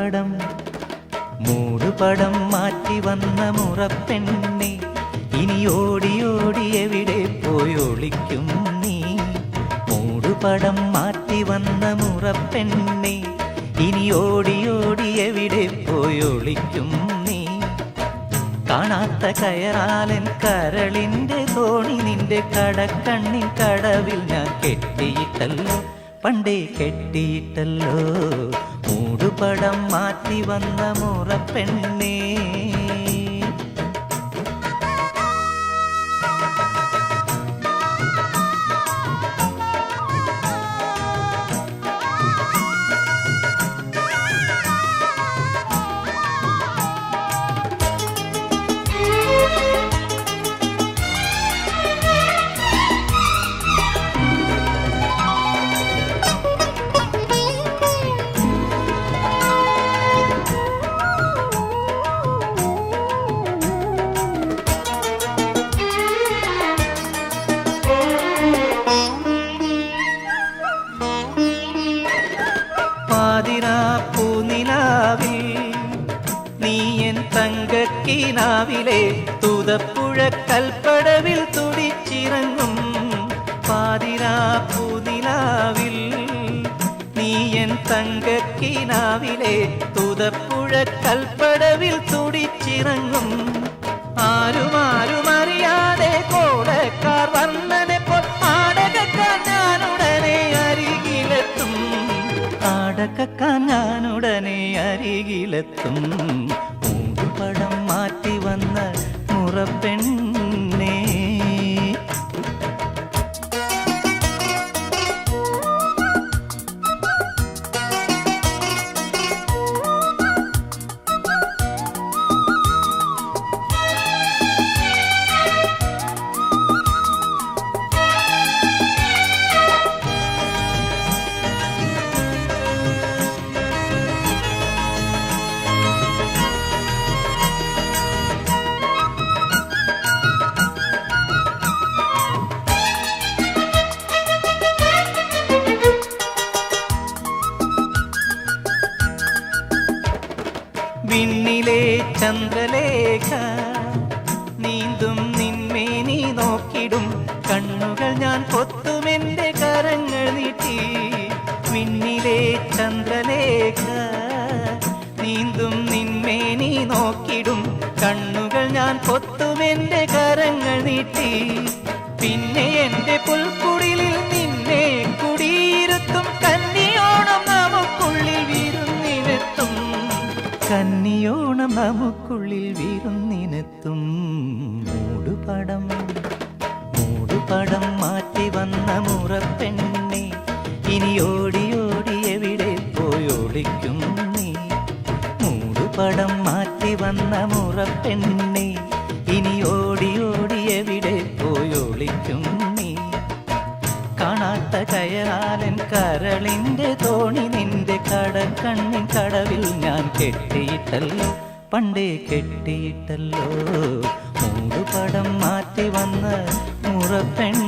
മൂടുപടം മൂടുപടം മാറ്റി വന്ന മുറപ്പെണ്ണെ, ഇനി ഓടി ഓടി എവിടെ പോയി ഒളിക്കും നീ? മൂടുപടം മാറ്റി വന്ന മുറപ്പെണ്ണെ, ഇനി ഓടി ഓടി എവിടെ പോയി ഒളിക്കും നീ? കാണാത്ത കയറാലൻ കരളിൻ്റെ തോണി നിന്റെ കടക്കണ്ണിൻ കടവിൽ ഞാൻ കെട്ടിയിട്ടല്ലോ, പണ്ടേ കെട്ടിയിട്ടല്ലോ. മൂടുപടം മാറ്റി വന്ന മുറപ്പെണ്ണേ. പാതിരാപ്പൂനിലാവിൽ നീ എൻ തങ്കക്കിനാവിലെ തുതപ്പുഴ കൽപ്പടവിൽ തുടിച്ചിറങ്ങും. പാതിരാപ്പൂനിലാവിൽ നീ എൻ തങ്കക്കിനാവിലെ തുതപ്പുഴ കൽപ്പടവിൽ തുടിച്ചിറങ്ങും. ആരും അറിയാതെ കോടക്കാർ വന്നനെപ്പോൾ ആടകക്കാൻ ഞാനുടനെ അരികിലെത്തും, ആടകക്കാൻ ഞാനുടനെ അരികിലെത്തും. മൂടുപടം മാറ്റി വന്ന മുറപ്പെണ്ണേ. വിണ്ണിലെ ചന്ദ്രലേഖ നീന്തും നിന്മേനി നോക്കിടും കണ്ണുകൾ ഞാൻ പൊത്തുമെൻ്റെ കരങ്ങൾ നീട്ടി. വിണ്ണിലെ ചന്ദ്രലേഖ നീന്തും നിന്മേനി നോക്കിടും കണ്ണുകൾ ഞാൻ പൊത്തുമെൻ്റെ കരങ്ങൾ നീട്ടി. പിന്നെ എൻ്റെ പുൽക്കുടിലിൽ നിന്നെ കുടിയിരുത്തും, കന്നിയോണം നമുക്കുള്ളിൽ വിരുന്നിനെത്തും, കന്നിയോണം നമുക്കുള്ളിൽ വിരുന്നിനെത്തും. മൂടുപടം മൂടുപടം മാറ്റി വന്ന മുറപ്പെണ്ണെ, ഇനി ഓടി ഓടി എവിടെ പോയി ഒളിക്കും നീ? മൂടുപടം മാറ്റി വന്ന മുറപ്പെണ്ണെ, ഇനി ഓടി ഓടി എവിടെ പോയി ഒളിക്കും നീ? കാണാത്ത കയറാലൻ കരളിൻ്റെ തോണി നിന്റെ കടക്കണ്ണിൻ കടവിൽ ഞാൻ കെട്ടിയിട്ടല്ലോ, പണ്ടേ കെട്ടിയിട്ടല്ലോ. മൂടുപടം മാറ്റി വന്ന മുറപ്പെണ്ണേ.